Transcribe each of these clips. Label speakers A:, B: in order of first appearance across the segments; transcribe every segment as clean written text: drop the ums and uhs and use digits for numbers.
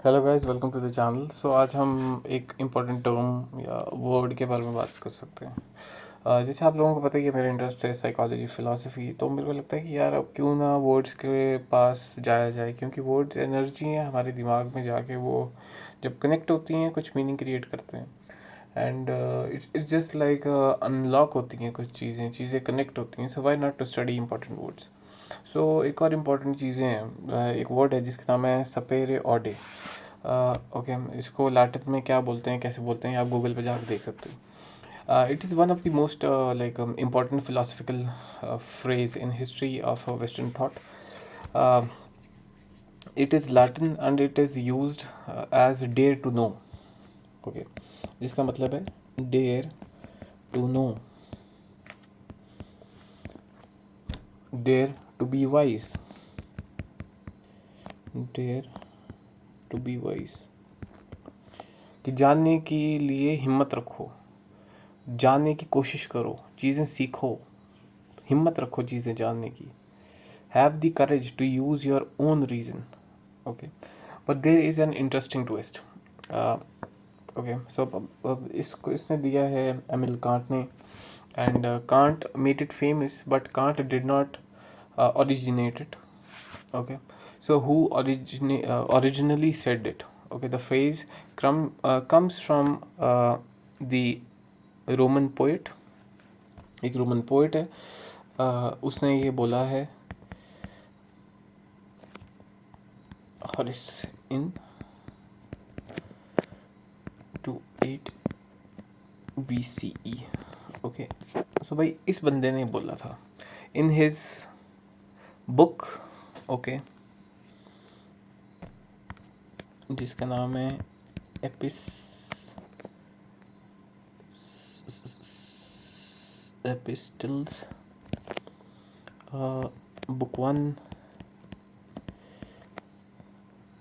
A: Hello guys, welcome to the channel. So आज हम एक इम्पॉर्टेंट टर्म या वर्ड के बारे में बात कर सकते हैं। जैसे आप लोगों को पता ही है, मेरा इंटरेस्ट है साइकोलॉजी फिलॉसफी। तो मेरे को लगता है कि यार अब क्यों ना वर्ड्स के पास जाया जाए, क्योंकि वर्ड्स एनर्जी है हमारे दिमाग में जाके, वो जब कनेक्ट होती हैं कुछ मीनिंग क्रिएट करते हैं। And it's just like unlock होती हैं कुछ चीज़ें कनेक्ट होती हैं। So why not to study important words. So एक और इम्पॉर्टेंट चीज़ें हैं। एक वर्ड है जिसका नाम है सपेरे ऑडे। ओके, इसको लैटिन में क्या बोलते हैं, कैसे बोलते हैं, आप गूगल पे जाकर देख सकते हो। It is one of the most like important philosophical phrase in history of Western thought. Uh, it is Latin and it is used as dare to know. Okay, जिसका मतलब है dare to know, dare to be wise, dare to be wise, कि जानने के लिए हिम्मत रखो, जानने की कोशिश करो, चीज़ें सीखो, हिम्मत रखो चीज़ें जानने की। Have the courage to use your own reason. Okay, but there is an interesting twist. Okay, so अब इसको इसने दिया है एमिल कांट ने। And Kant made it famous, but Kant did not originate it. Okay, so who originally said it? Okay, the phrase comes from the Roman poet. एक Roman poet है, उसने ये बोला है, हॉरिस इन 28 BCE। ओके, सो भाई इस बंदे ने बोला था इन हिज बुक, ओके, जिसका नाम है एपिस एपिस्टल्स, बुक 1,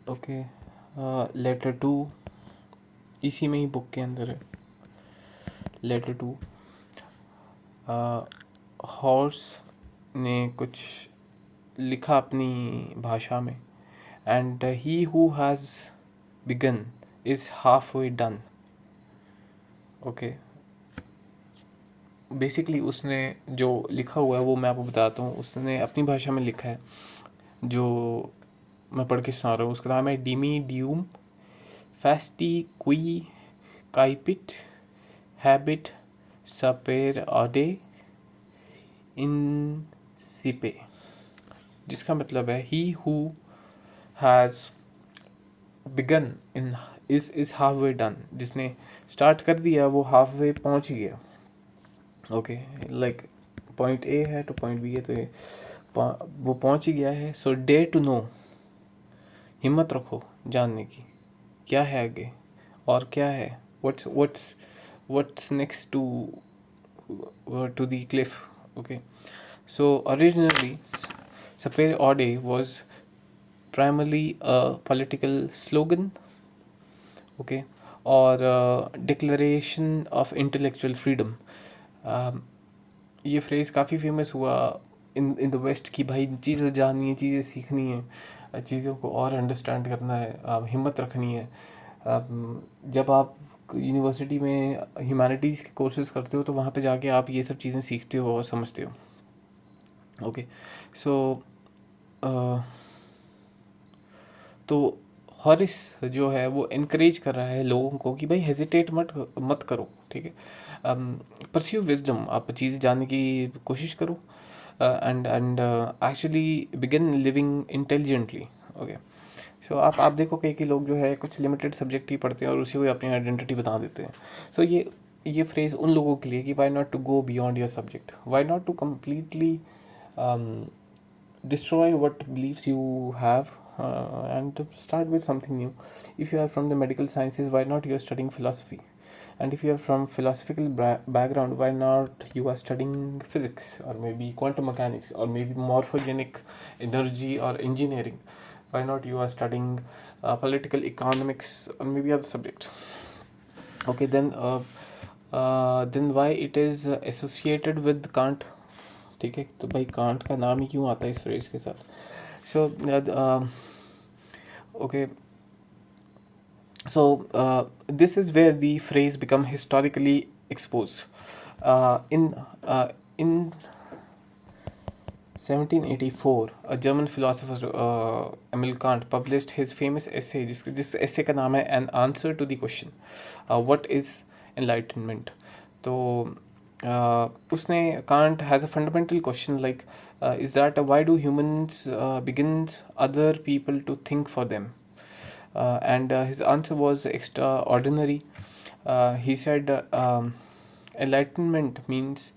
A: ओके, लेटर 2, इसी में ही बुक के अंदर है लेटर 2। हॉर्स ने कुछ लिखा अपनी भाषा में, and he who has begun is half way done. Okay, basically उसने जो लिखा हुआ है वो मैं आपको बताता हूँ। उसने अपनी भाषा में लिखा है, जो मैं पढ़ के सुना रहा हूँ। उसका नाम है डिमी ड्यूम फैस्टी क्वी काइपिट हैबिट सपेर आडे इन सिपे, जिसका मतलब है he who has begun in is half way done. जिसने स्टार्ट कर दिया वो हाफ वे पहुँच गया। ओके, लाइक पॉइंट ए है तो पॉइंट बी है, तो वो पहुँच ही गया है। सो डेयर टू नो, हिम्मत रखो जानने की, क्या है आगे और क्या है, what's next to the cliff. Okay, so originally sapere aude was primarily a political slogan, okay, or a declaration of intellectual freedom. ये फ्रेज़ काफ़ी फेमस हुआ इन द वेस्ट कि भाई चीज़ें जाननी है, चीज़ें सीखनी है, चीज़ों को और अंडरस्टैंड करना है, हिम्मत रखनी है। जब आप यूनिवर्सिटी में ह्यूमैनिटीज़ के कोर्सेज़ करते हो तो वहाँ पे जाके आप ये सब चीज़ें सीखते हो और समझते हो। ओके, सो तो हॉरिस जो है वो इनक्रेज कर रहा है लोगों को कि भाई हेजिटेट मत करो, ठीक है। परस्यू विजडम, आप चीज़ें जानने की कोशिश करो, and actually begin living intelligently. Okay, so आप देखो कई लोग जो है कुछ लिमिटेड सब्जेक्ट ही पढ़ते हैं और उसी को अपनी आइडेंटिटी बता देते हैं। सो ये फ्रेज़ उन लोगों के लिए कि why not to go beyond your subject, why not to completely destroy what beliefs you have, and start with something new. If you are from the medical sciences, why not you are studying philosophy? And if you are from philosophical background, why not you are studying physics, or maybe quantum mechanics, or maybe morphogenic energy or engineering? Why not you are studying political economics or maybe other subjects? Okay, then why it is associated with Kant? ठीक है, तो भाई can't का नाम ही क्यों आता है इस फ्रेज के साथ? So okay, So this is where the phrase become historically exposed. In 1784, a German philosopher Emil Kant published his famous essay. जिस essay का नाम है An Answer to the Question, What is Enlightenment? तो उसने Kant has a fundamental question like, is that why do humans begins other people to think for them? And his answer was extraordinary. He said, enlightenment means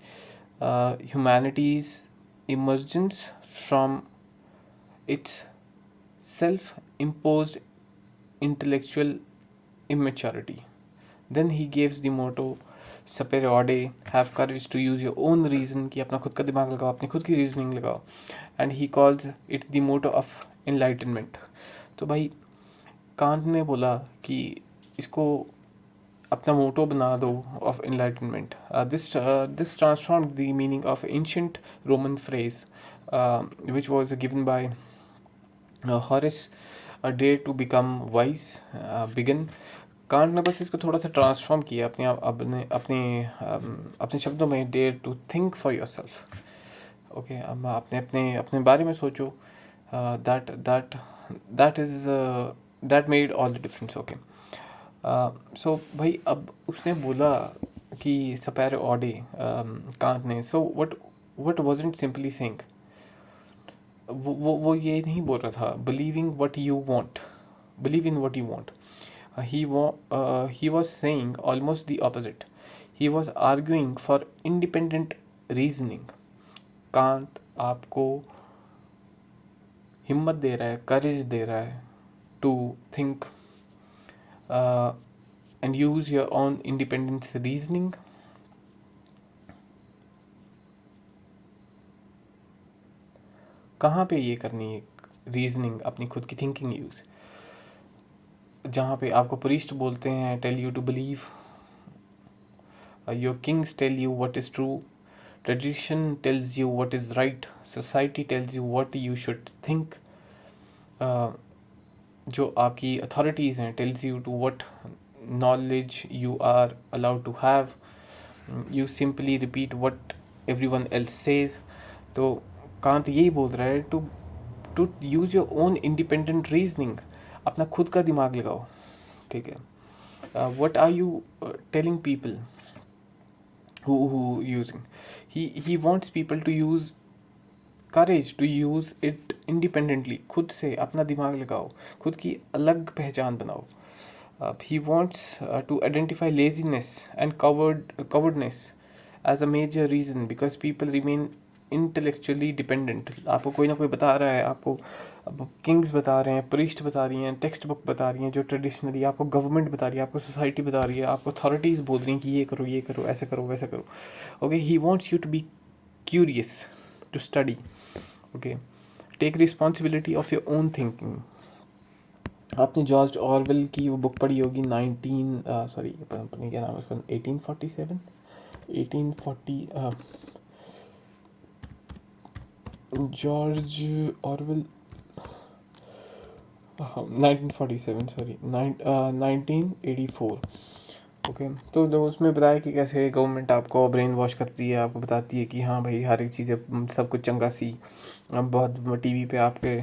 A: humanity's emergence from its self imposed intellectual immaturity. Then he gives the motto sapere aude, have courage to use your own reason, कि अपना खुद का दिमाग लगाओ, अपनी खुद की reasoning लगाओ. And he calls it the motto of enlightenment. तो भाई कांट ने बोला कि इसको अपना मोटो बना दो of enlightenment. This transformed the meaning of ancient Roman phrase which was given by Horace, a day to become wise, begin. Can't ने बस इसको थोड़ा सा ट्रांसफॉर्म किया अपने अपने अपने अपने शब्दों में, dare to think for yourself. Okay, अब अपने अपने अपने बारे में सोचो. That that that is that made all the difference. Okay, so भाई अब उसने बोला कि सपैर ऑडे कांट ने. So what wasn't simply saying, वो ये नहीं बोल रहा था believing what you want, believe in what you want. He was saying almost the opposite. He was arguing for independent reasoning. Kant आपको हिम्मत दे रहा है, करेज दे रहा है to think and use your own independence reasoning. कहाँ पे ये करनी है रीजनिंग, अपनी खुद की थिंकिंग यूज, जहाँ पे आपको प्रीस्ट बोलते हैं tell you to believe, your kings tell you what is true, tradition tells you what is right, society tells you what you should think, जो आपकी authorities हैं tells you to what knowledge you are allowed to have, you simply repeat what everyone else says. तो कांत यही बोल रहा है to use your own independent reasoning, अपना खुद का दिमाग लगाओ. ठीक है, what are you telling people who using? He wants people to use courage, to use it independently. खुद से अपना दिमाग लगाओ, खुद की अलग पहचान बनाओ. He wants to identify laziness and cowardness as a major reason because people remain intellectually dependent. आपको कोई ना कोई बता रहा है, आपको किंग्स बता रहे हैं, प्रीस्ट बता रही हैं, टेक्स्ट बुक बता रही हैं जो ट्रेडिशनली, आपको गवर्नमेंट बता रही है, आपको सोसाइटी बता रही है, आपको अथॉरिटीज़ बोल रही हैं कि ये करो, ऐसा करो, वैसा करो. Okay, he wants you to be curious, to study. Okay, take responsibility of your own thinking. आपने जॉर्ज ऑरवेल की वो बुक पढ़ी होगी 1847, 1840, जॉर्ज ऑरवेल, 1947 सॉरी 1984. ओके, तो जो उसमें बताया कि कैसे गवर्नमेंट आपको ब्रेन वॉश करती है, आपको बताती है कि हाँ भाई हर एक चीज़ें सब कुछ चंगा सी, बहुत टीवी पे आपके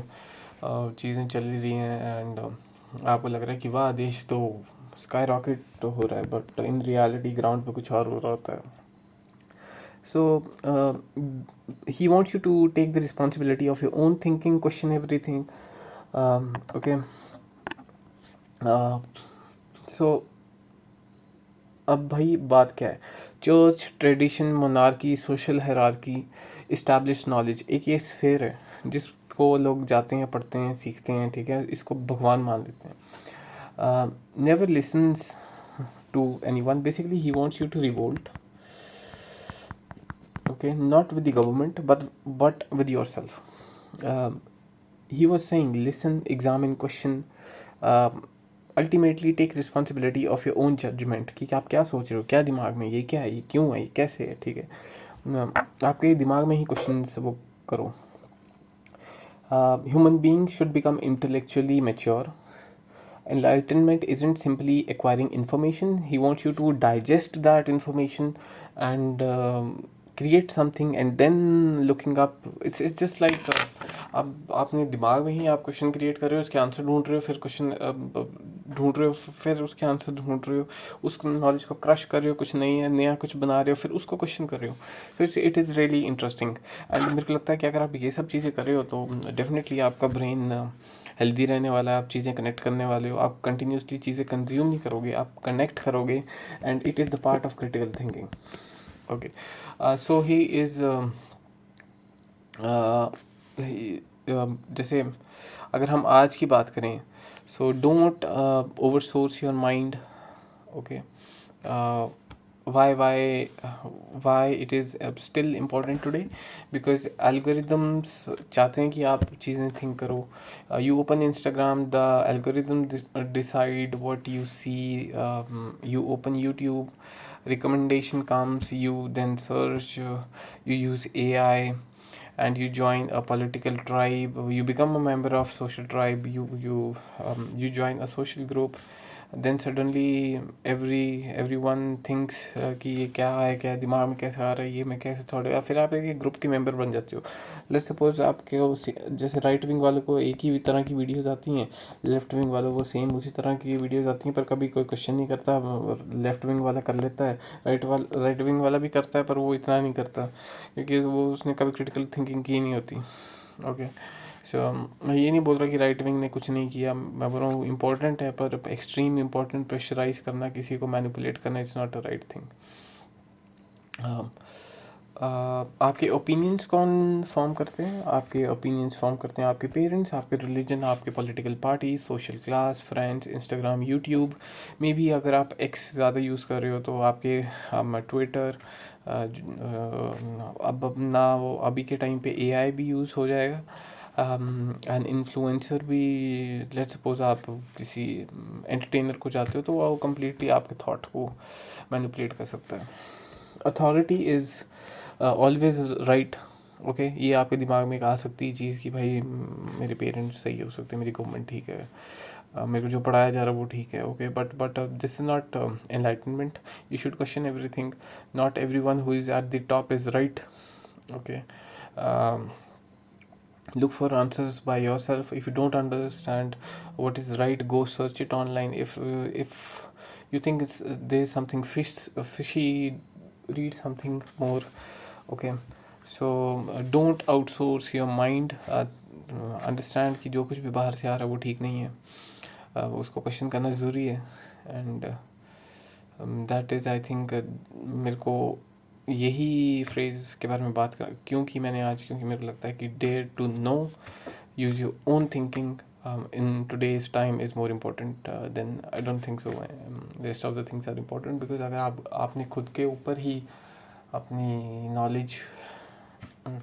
A: चीज़ें चल रही हैं एंड आपको लग रहा है कि वाह देश तो स्काई रॉकेट तो हो रहा है, बट इन रियलिटी ग्राउंड पे कुछ और हो रहा होता है. So he wants you to take the responsibility of your own thinking, question everything. Okay, so अब भाई बात क्या है, church, tradition, monarchy, social hierarchy, establish knowledge, एक ये स्फेयर है जिसको लोग जाते हैं, पढ़ते हैं, सीखते हैं. ठीक है, इसको भगवान मान लेते हैं. Never listens to anyone. Basically he wants you to revolt. Okay, not with the government but with yourself. He was saying listen, examine, question, ultimately take responsibility of your own judgment कि आप क्या सोच रहे हो, क्या दिमाग में, ये क्या है, ये क्यों है, ये कैसे है. ठीक है, आपके दिमाग में ही क्वेश्चंस वो करो. Human beings should become intellectually mature enlightenment isn't simply acquiring information. He wants you to digest that information and create something and then looking up. It's just like अब आपने दिमाग में ही आप क्वेश्चन क्रिएट कर रहे हो, उसके आंसर ढूंढ रहे हो, फिर क्वेश्चन ढूंढ रहे हो, फिर उसके आंसर ढूंढ रहे हो, उस नॉलेज को क्रश कर रहे हो, कुछ नया कुछ बना रहे हो, फिर उसको क्वेश्चन कर रहे हो. So it is really interesting. And मेरे को लगता है कि अगर आप ये सब चीज़ें कर रहे हो तो डेफिनेटली आपका ब्रेन हेल्दी रहने वाला है, आप चीज़ें कनेक्ट करने वाले हो, आप कंटिन्यूसली चीज़ें कंज्यूम नहीं करोगे, आप कनेक्ट करोगे. And it is the part of critical thinking. Okay, so he is जैसे अगर हम आज की बात करें, so don't over source your mind. Okay, why it is still important today? Because algorithms चाहते हैं कि आप चीज़ें थिंक करो. You open Instagram, the algorithm decide what you see. You open YouTube, recommendation comes, you then search, you use AI, and you join a political tribe, you become a member of social tribe, you join a social group. Then suddenly everyone thinks कि ये क्या है, क्या दिमाग में कैसे आ रहा है, ये मैं कैसे थोड़े, या फिर आप एक ग्रुप के मेंबर बन जाते हो. लेट्स सपोज आपके जैसे राइट विंग वालों को एक ही तरह की वीडियोस आती हैं, लेफ्ट विंग वालों को सेम उसी तरह की वीडियोस आती हैं, पर कभी कोई क्वेश्चन नहीं करता. लेफ्ट विंग वाला कर लेता है, राइट विंग वाला भी करता है, पर वो इतना नहीं करता क्योंकि वो उसने कभी क्रिटिकल थिंकिंग की नहीं होती. ओके, सो मैं ये नहीं बोल रहा कि राइट विंग ने कुछ नहीं किया, मैं बोल रहा हूँ इम्पोर्टेंट है, पर एक्सट्रीम इम्पोर्टेंट प्रेशराइज करना, किसी को मैनिपुलेट करना, it's not a right thing. आपके ओपिनियंस कौन फॉर्म करते हैं? आपके ओपिनियंस फॉर्म करते हैं आपके पेरेंट्स, आपके रिलीजन, आपके political party, social class, friends, Instagram, YouTube. May be अगर आप एक्स ज़्यादा यूज़ कर रहे हो तो आपके ट्विटर. अब ना वो अभी के टाइम पे एआई भी यूज़ हो जाएगा. एंड इन्फ्लुएंसर भी, लेट्स सपोज आप किसी एंटरटेनर को चाहते हो तो वो कम्प्लीटली आपके थॉट को मैनिपुलेट कर सकता है. Authority is always right. Okay, ये आपके दिमाग में एक आ सकती है चीज़ कि भाई मेरे पेरेंट्स सही हो सकते हैं, मेरी गवर्नमेंट ठीक है, मेरे को जो पढ़ाया जा रहा है वो ठीक है. Okay, but this is not enlightenment. You should question everything. Not every one who is at the top is right. Okay, look for answers by yourself. If you don't understand what is right, go search it online. If you think there's something fishy, read something more. Okay, so don't outsource your mind. Understand कि जो कुछ भी बाहर से आ रहा है वो ठीक नहीं है. उसको क्वेश्चन करना ज़रूरी है. And that is I think मेरे को यही फ्रेज़ के बारे में बात कर क्योंकि मेरे को लगता है कि dare to know, use your own thinking in today's time is more important than, I don't think so. Rest of the things are important because अगर आपने खुद के ऊपर ही अपनी नॉलेज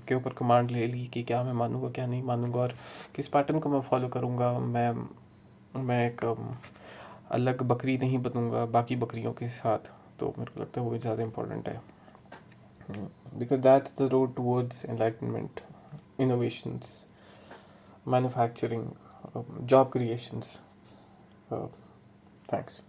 A: के ऊपर कमांड ले ली कि क्या मैं मानूंगा क्या नहीं मानूंगा और किस पैटर्न को मैं फॉलो करूंगा, मैं एक अलग बकरी नहीं बनूंगा बाकी बकरियों के साथ, तो मेरे को लगता है वो ज़्यादा इम्पोर्टेंट है. Because that's the road towards enlightenment, innovations, manufacturing, job creations. Thanks.